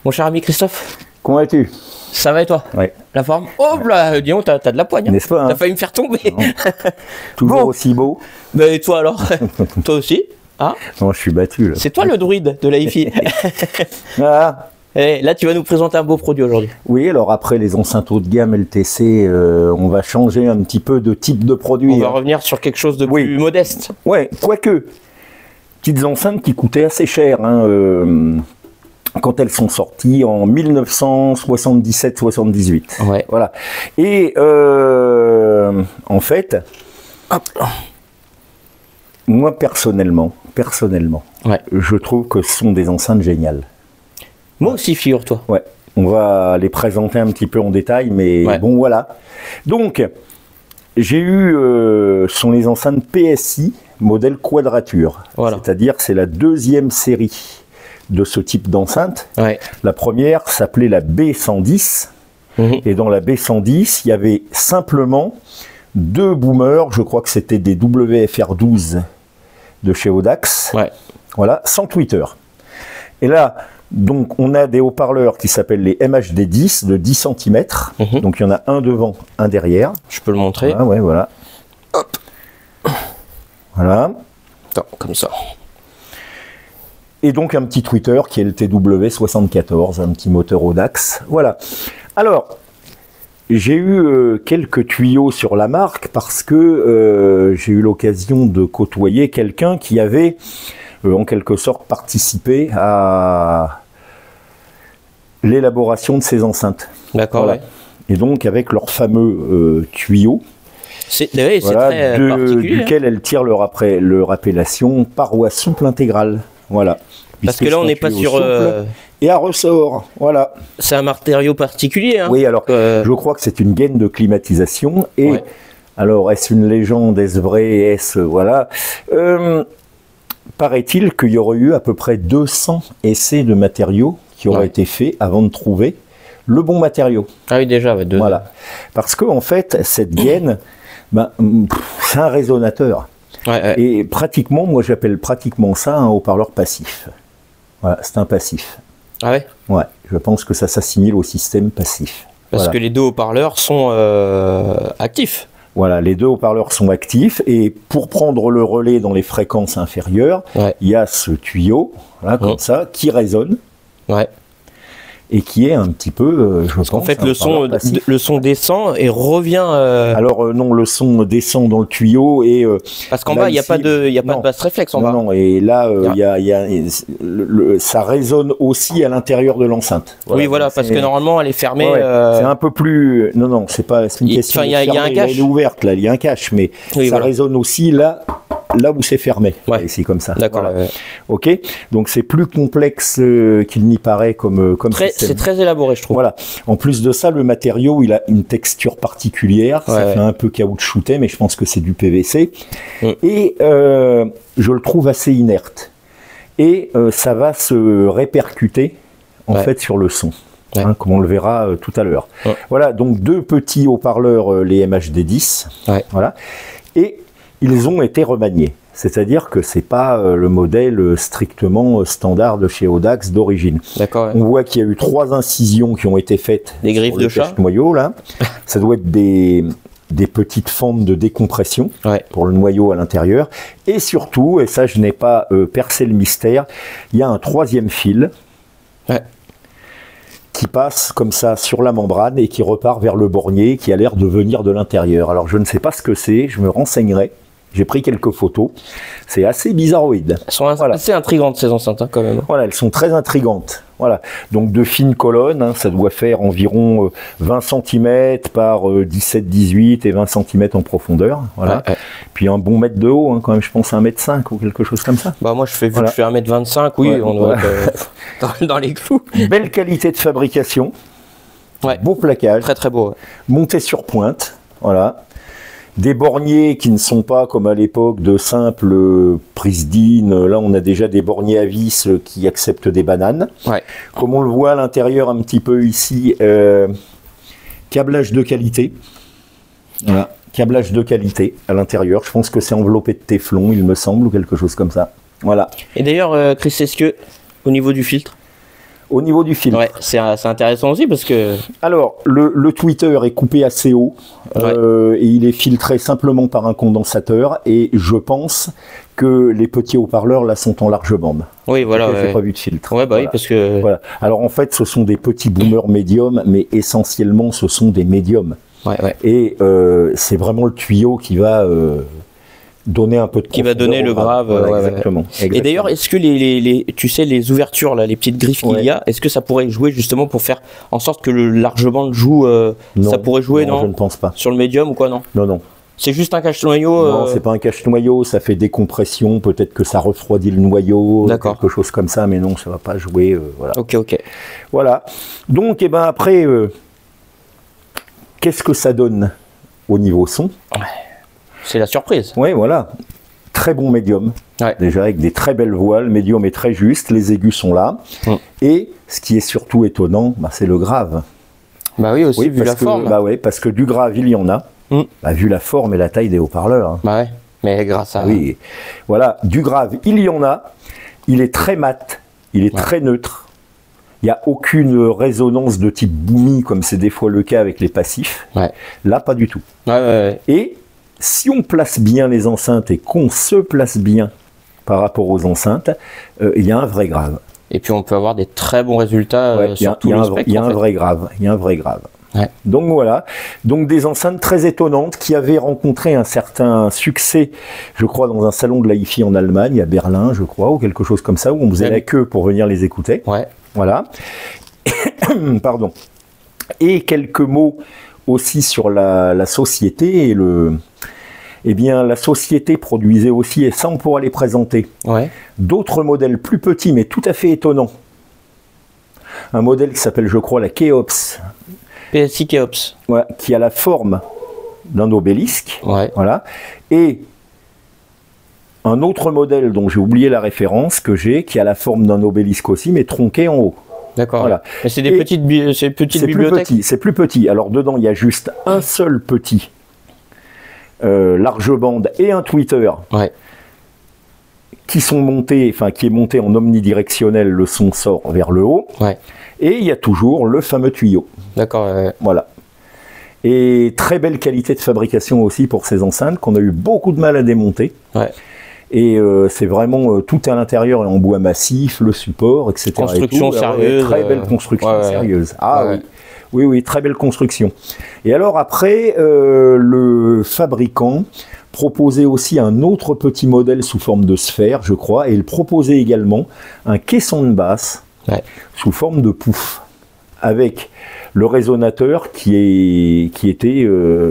Mon cher ami Christophe, Comment vas-tu? ça va et toi? Ouais. La forme? Oh là, dis donc, t'as de la poigne. Hein. N'est-ce pas, hein? T'as failli me faire tomber. Toujours Bon. aussi beau. Mais et toi alors? Toi aussi? Hein? Non, je suis battu là. C'est toi le druide de la hi-fi. Ah, Et là, tu vas nous présenter un beau produit aujourd'hui. oui, alors après les enceintes haut de gamme LTC, on va changer un petit peu de type de produit. On va revenir sur quelque chose de Oui. plus modeste. Ouais, quoique, petites enceintes qui coûtaient assez cher hein, quand elles sont sorties en 1977-78. Ouais. Voilà. Et en fait, Hop. moi personnellement, Ouais. je trouve que ce sont des enceintes géniales. Moi aussi, figure-toi. Ouais, on va les présenter un petit peu en détail, mais Ouais. bon voilà. Donc, j'ai eu, ce sont les enceintes PSI, modèle quadrature. Voilà. C'est-à-dire c'est la deuxième série de ce type d'enceinte. Ouais. La première s'appelait la B110, Mhm. et dans la B110, il y avait simplement deux boomers, je crois que c'était des WFR12 de chez Audax, Ouais. voilà, sans tweeter. Et là, donc, on a des haut-parleurs qui s'appellent les MHD10 de 10 cm. Mhm. Donc, il y en a un devant, un derrière. Je peux le montrer. Ah ouais, voilà. Voilà. Attends, comme ça. Et donc, un petit tweeter qui est le TW74, un petit moteur Audax. Voilà. Alors, j'ai eu quelques tuyaux sur la marque parce que j'ai eu l'occasion de côtoyer quelqu'un qui avait en quelque sorte participé à l'élaboration de ces enceintes. D'accord, Voilà. ouais. Et donc avec leur fameux tuyau, C'est ouais, c'est voilà, très particulier. Hein. duquel elles tirent leur appellation parois souple intégrale. Voilà. Parce que là, on n'est pas sur... Et à ressort, voilà. c'est un matériau particulier. Hein. Oui, alors je crois que c'est une gaine de climatisation. Et Ouais. alors, est-ce une légende, est-ce vrai, est-ce... Voilà. Paraît-il qu'il y aurait eu à peu près 200 essais de matériaux qui auraient Ouais. été faits avant de trouver le bon matériau. Ah oui, déjà, ouais, deux. Voilà. Parce qu'en fait, cette gaine, ben, c'est un résonateur. Ouais, ouais. Et pratiquement, moi j'appelle pratiquement ça un haut-parleur passif. Voilà, c'est un passif. Ah ouais. Ouais, je pense que ça s'assimile au système passif. Parce Voilà. que les deux haut-parleurs sont actifs. Voilà, les deux haut-parleurs sont actifs et pour prendre le relais dans les fréquences inférieures, Ouais. il y a ce tuyau, voilà, comme Ouais. ça, qui résonne Ouais. et qui est un petit peu, je pense, En fait, un haut-parleur passif. le son descend et revient. Alors non, le son descend dans le tuyau et Parce qu'en là, bas, il n'y a ici, pas de non. basse réflexe en non, bas. non, et là, ça résonne aussi à l'intérieur de l'enceinte. Oui, voilà, parce c'est- que normalement, elle est fermée. Ouais, c'est un peu plus. Non, non, c'est pas. C'est une question. enfin, il y a de un fermer. cache. Elle est ouverte là, il y a un cache, mais Oui, ça voilà. résonne aussi là où c'est fermé. Ouais. Ici comme ça. D'accord. Voilà. ouais. Ok. Donc c'est plus complexe qu'il n'y paraît comme système. C'est très élaboré, je trouve. Voilà. En plus de ça, le matériau, il a une texture particulière. Ça Ouais, fait ouais. un peu caoutchouté, mais je pense que c'est du PVC. Mm. Et je le trouve assez inerte. Et ça va se répercuter en Ouais. fait sur le son. Ouais. Hein, comme on le verra tout à l'heure. Ouais. Voilà, donc deux petits haut-parleurs, les MHD10. Ouais. Voilà. Et ils ont été remaniés. C'est-à-dire que c'est pas le modèle strictement standard de chez Audax d'origine. D'accord. ouais. On voit qu'il y a eu 3 incisions qui ont été faites Des griffes sur le de chat. cache-noyau là. Ça doit être des petites fentes de décompression Ouais. pour le noyau à l'intérieur. Et surtout, et ça je n'ai pas percé le mystère, il y a un 3e fil Ouais. qui passe comme ça sur la membrane et qui repart vers le bornier qui a l'air de venir de l'intérieur. Alors je ne sais pas ce que c'est, je me renseignerai. J'ai pris quelques photos. C'est assez bizarroïde. Elles sont Voilà. assez intrigantes, ces enceintes, hein, quand même. Voilà, elles sont très intrigantes. Voilà. Donc de fines colonnes, hein, ça doit faire environ 20 cm par 17-18 et 20 cm en profondeur. Voilà. Ouais, ouais. Puis un bon mètre de haut, hein, quand même, je pense 1,5 m ou quelque chose comme ça. Bah, moi, vu Voilà. que je fais 1m25, oui, Ouais, on doit voilà. être dans les clous. Belle qualité de fabrication, Ouais. beau plaquage, Très, très beau. ouais. monté sur pointe. Voilà. Des borniers qui ne sont pas comme à l'époque de simples prises DIN. Là, on a déjà des borniers à vis qui acceptent des bananes. Ouais. Comme on le voit à l'intérieur un petit peu ici, câblage de qualité. Voilà, câblage de qualité à l'intérieur. Je pense que c'est enveloppé de téflon, il me semble, ou quelque chose comme ça. Voilà. Et d'ailleurs, Chris, est-ce que, au niveau du filtre, Au niveau du filtre. Ouais, c'est intéressant aussi parce que... Alors, le tweeter est coupé assez haut et il est filtré simplement par un condensateur et je pense que les petits haut-parleurs là sont en large bande. Oui, voilà. J'ai pas vu de filtre. Ouais, bah voilà. oui, parce que... Voilà. Alors en fait, ce sont des petits boomers médiums, mais essentiellement, ce sont des médiums. Ouais, ouais. Et c'est vraiment le tuyau qui va... donner un peu de qui va donner le grave. Voilà, exactement. Et d'ailleurs, est-ce que tu sais, les ouvertures, là, les petites griffes qu'il y a, est-ce que ça pourrait jouer justement pour faire en sorte que le large bande joue non, ça pourrait jouer, non, je ne pense pas. Sur le médium ou quoi, non? Non, non. C'est juste un cache-noyau Non, c'est pas un cache-noyau, ça fait décompression, peut-être que ça refroidit le noyau, quelque chose comme ça, mais non, ça va pas jouer. Voilà. Ok. Voilà. Donc, et ben après, qu'est-ce que ça donne au niveau son? C'est la surprise. Oui, voilà. Très bon médium. Ouais. Déjà avec des très belles voix, le médium est très juste, les aigus sont là. Et ce qui est surtout étonnant, bah, c'est le grave. Bah oui, aussi, vu la forme. Bah ouais, parce que du grave, il y en a. Bah, vu la forme et la taille des haut-parleurs. Hein. Bah ouais, mais grâce à... Oui, voilà, du grave, il y en a. Il est très mat, il est très neutre. Il n'y a aucune résonance de type boomy, comme c'est des fois le cas avec les passifs. Ouais. Là, pas du tout. Ouais. Et si on place bien les enceintes et qu'on se place bien par rapport aux enceintes, il y a un vrai grave. Et puis on peut avoir des très bons résultats sur tout le spectre. Il y a un vrai grave. Il y a un vrai grave. Ouais. Donc voilà, donc des enceintes très étonnantes qui avaient rencontré un certain succès, je crois, dans un salon de la hi-fi en Allemagne, à Berlin, je crois, ou quelque chose comme ça, où on faisait la queue pour venir les écouter. Ouais. Voilà. Pardon. Et quelques mots aussi sur la société et Eh bien, la société produisait aussi, et ça on pourra les présenter, d'autres modèles plus petits mais tout à fait étonnants. Un modèle qui s'appelle, je crois, la Keops. PSI Keops. Ouais, qui a la forme d'un obélisque. Ouais. Voilà. Et un autre modèle dont j'ai oublié la référence que j'ai, qui a la forme d'un obélisque aussi, mais tronqué en haut. D'accord. Voilà. Mais c'est des petites bibliothèques. C'est plus petit. Alors dedans, il y a juste un seul petit large bande et un tweeter. Ouais. Qui sont montés, enfin qui est monté en omnidirectionnel, le son sort vers le haut. Ouais. Et il y a toujours le fameux tuyau. D'accord. Voilà. Et très belle qualité de fabrication aussi pour ces enceintes qu'on a eu beaucoup de mal à démonter. Ouais. Et c'est vraiment tout à l'intérieur et en bois massif, le support, etc. Construction sérieuse. Très belle construction sérieuse. Ah ouais. Oui, très belle construction. Et alors après, le fabricant proposait aussi un autre petit modèle sous forme de sphère, je crois, et il proposait également un caisson de basse sous forme de pouf, avec le résonateur qui était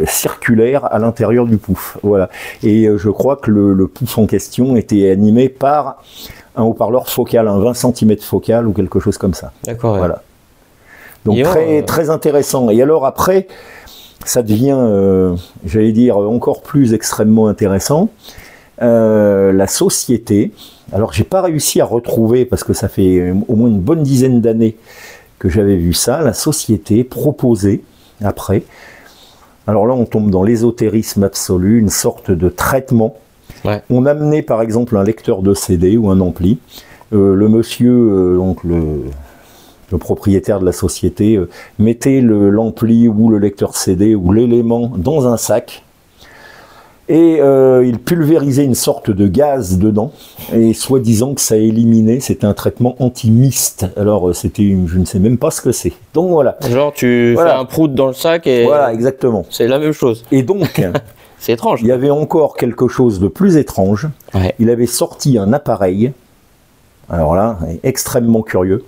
circulaire à l'intérieur du pouf. Voilà. Et je crois que le pouf en question était animé par un haut-parleur focal, un 20 cm focal ou quelque chose comme ça. D'accord. Voilà. Donc très intéressant. Et alors après, ça devient, j'allais dire, encore plus extrêmement intéressant. La société, alors j'ai pas réussi à retrouver, parce que ça fait au moins une bonne dizaine d'années que j'avais vu ça, la société proposait, après, alors là on tombe dans l'ésotérisme absolu, une sorte de traitement. Ouais. On amenait par exemple un lecteur de CD ou un ampli, le monsieur, donc le propriétaire de la société, mettait l'ampli ou le lecteur CD ou l'élément dans un sac et il pulvérisait une sorte de gaz dedans et soi-disant que ça éliminait, c'était un traitement anti-mist. Alors c'était, je ne sais même pas ce que c'est. Donc voilà. Genre tu fais un prout dans le sac et... Voilà, exactement. C'est la même chose. Et donc... c'est étrange. Il y avait encore quelque chose de plus étrange. Ouais. Il avait sorti un appareil, alors là, extrêmement curieux,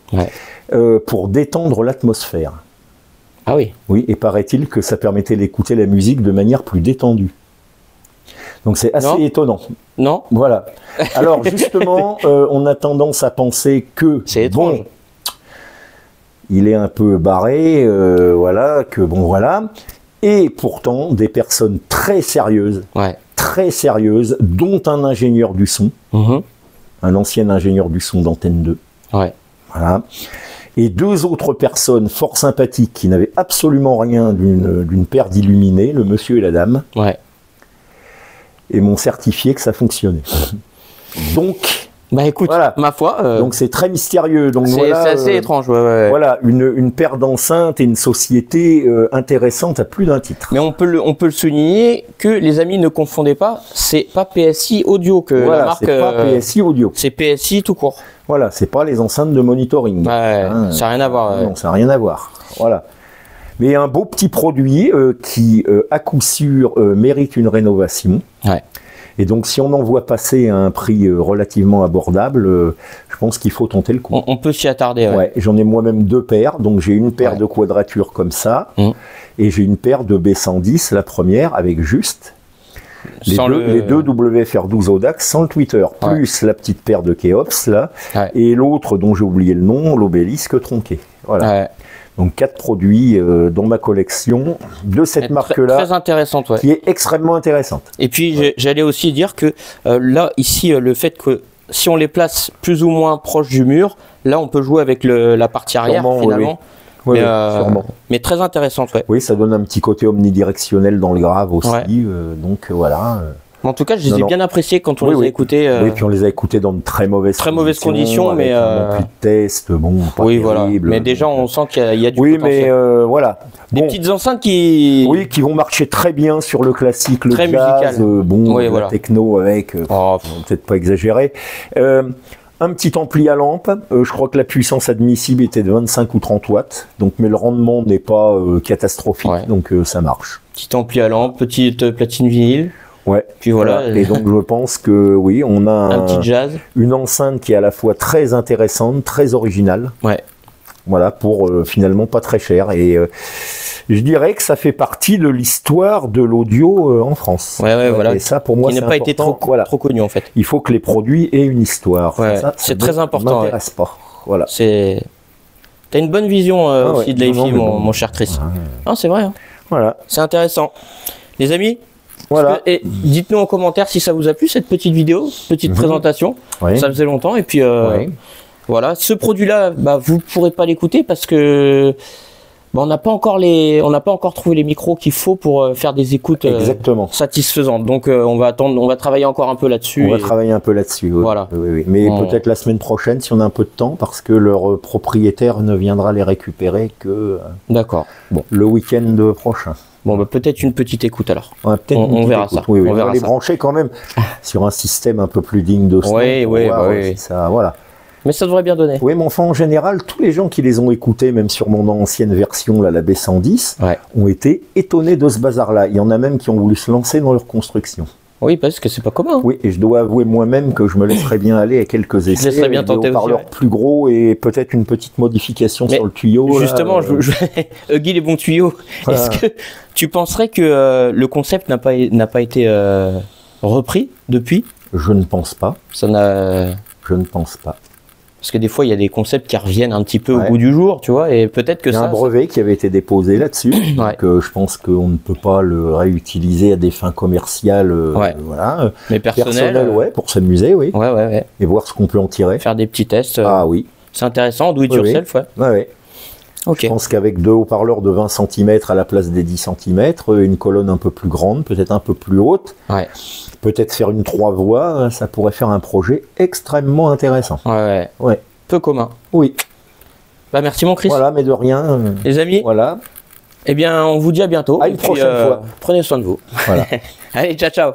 pour détendre l'atmosphère. Ah oui. Oui, et paraît-il que ça permettait d'écouter la musique de manière plus détendue. Donc c'est assez étonnant. Non. Voilà. Alors justement, on a tendance à penser que... C'est étrange. Bon, il est un peu barré, voilà, que bon, voilà. Et pourtant, des personnes très sérieuses, dont un ingénieur du son, un ancien ingénieur du son d'Antenne 2. Ouais. Voilà. Et deux autres personnes fort sympathiques qui n'avaient absolument rien d'une paire d'illuminés, le monsieur et la dame. Ouais. Et m'ont certifié que ça fonctionnait. Donc, Bah écoute, Voilà. ma foi. Donc c'est très mystérieux. Donc c'est voilà, assez étrange. Ouais. Voilà, une paire d'enceintes et une société intéressante à plus d'un titre. Mais on peut le souligner que les amis ne confondez pas, c'est pas PSI Audio que Voilà, la marque. c'est pas PSI Audio. C'est PSI tout court. Voilà, c'est pas les enceintes de monitoring. Ouais, ça n'a rien à voir. Non, ça n'a rien à voir. Voilà. Mais un beau petit produit qui, à coup sûr, mérite une rénovation. Ouais. Et donc, si on en voit passer à un prix relativement abordable, je pense qu'il faut tenter le coup. On peut s'y attarder. Ouais, j'en ai moi-même 2 paires. Donc, j'ai une paire de quadratures comme ça, et j'ai une paire de B110, la première, avec juste les deux WFR12 Audax sans le tweeter, plus la petite paire de Keops, là, et l'autre dont j'ai oublié le nom, l'obélisque tronqué. Voilà. Ouais. Donc 4 produits dans ma collection de cette marque-là, très intéressante, qui est extrêmement intéressante. Et puis j'allais aussi dire que là, ici, le fait que si on les place plus ou moins proches du mur, là on peut jouer avec la partie arrière finalement. Oui, sûrement. Mais très intéressante, Oui, ça donne un petit côté omnidirectionnel dans le grave aussi. Donc voilà. En tout cas, je les ai bien appréciés quand on les a écoutés. Oui, puis on les a écoutés dans de très mauvaises conditions, mais plus de tests, bon, pas terrible. Voilà. Mais déjà, on sent qu'il y a du potentiel. Oui, mais voilà. Des petites enceintes qui vont marcher très bien sur le classique, le très jazz, la techno avec, peut-être pas exagéré. Un petit ampli à lampe, je crois que la puissance admissible était de 25 ou 30 watts, donc, mais le rendement n'est pas catastrophique, donc ça marche. Petit ampli à lampe, petite platine vinyle. Ouais. Puis voilà. Et donc je pense que oui, on a un petit jazz, une enceinte qui est à la fois très intéressante, très originale. Ouais. Voilà, pour finalement pas très cher. Et je dirais que ça fait partie de l'histoire de l'audio en France. Ouais, voilà. Et ça, pour moi, c'est important. Qui n'a pas été trop connu en fait. Il faut que les produits aient une histoire. Ouais, c'est très important. Ça m'intéresse pas. Voilà. T'as une bonne vision aussi de l'AFI, mon cher Chris. Ah, c'est vrai. Hein. Voilà. C'est intéressant. Les amis. Voilà. Et dites-nous en commentaire si ça vous a plu cette petite vidéo, petite présentation. Ça faisait longtemps et puis voilà. Ce produit-là, vous ne pourrez pas l'écouter parce que on n'a pas encore trouvé les micros qu'il faut pour faire des écoutes satisfaisantes. Donc on va attendre, on va travailler encore un peu là-dessus. On va travailler un peu là-dessus. Oui. Voilà. Oui. Mais peut-être la semaine prochaine si on a un peu de temps parce que leur propriétaire ne viendra les récupérer que le week-end prochain. Bon, peut-être une petite écoute alors. On verra ça. Oui, on va les brancher quand même sur un système un peu plus digne de son. Ça, voilà. Mais ça devrait bien donner. Oui, mais enfin, en général, tous les gens qui les ont écoutés, même sur mon ancienne version, là, la B110, ont été étonnés de ce bazar-là. Il y en a même qui ont voulu se lancer dans leur construction. Oui, parce que c'est pas commun. Oui, et je dois avouer moi-même que je me laisserais bien aller à quelques essais. Je laisserais bien tenter aussi. Plus gros et peut-être une petite modification sur le tuyau. Justement, Guy, les bons tuyaux. Voilà. Est-ce que tu penserais que le concept n'a pas été repris depuis? Je ne pense pas. Je ne pense pas. Parce que des fois, il y a des concepts qui reviennent un petit peu au goût du jour, tu vois, et peut-être que il y a un brevet qui avait été déposé là-dessus, donc je pense qu'on ne peut pas le réutiliser à des fins commerciales, voilà. Mais personnel, pour s'amuser, oui. Et voir ce qu'on peut en tirer. Faire des petits tests. Oui. C'est intéressant, do it yourself, Okay. Je pense qu'avec 2 haut-parleurs de 20 cm à la place des 10 cm, une colonne un peu plus grande, peut-être un peu plus haute, peut-être faire une 3 voies, ça pourrait faire un projet extrêmement intéressant. Peu commun. Oui. Merci mon Chris. Voilà, mais de rien. Les amis. Voilà. Eh bien, on vous dit à bientôt. À une prochaine fois. Prenez soin de vous. Voilà. Allez, ciao, ciao.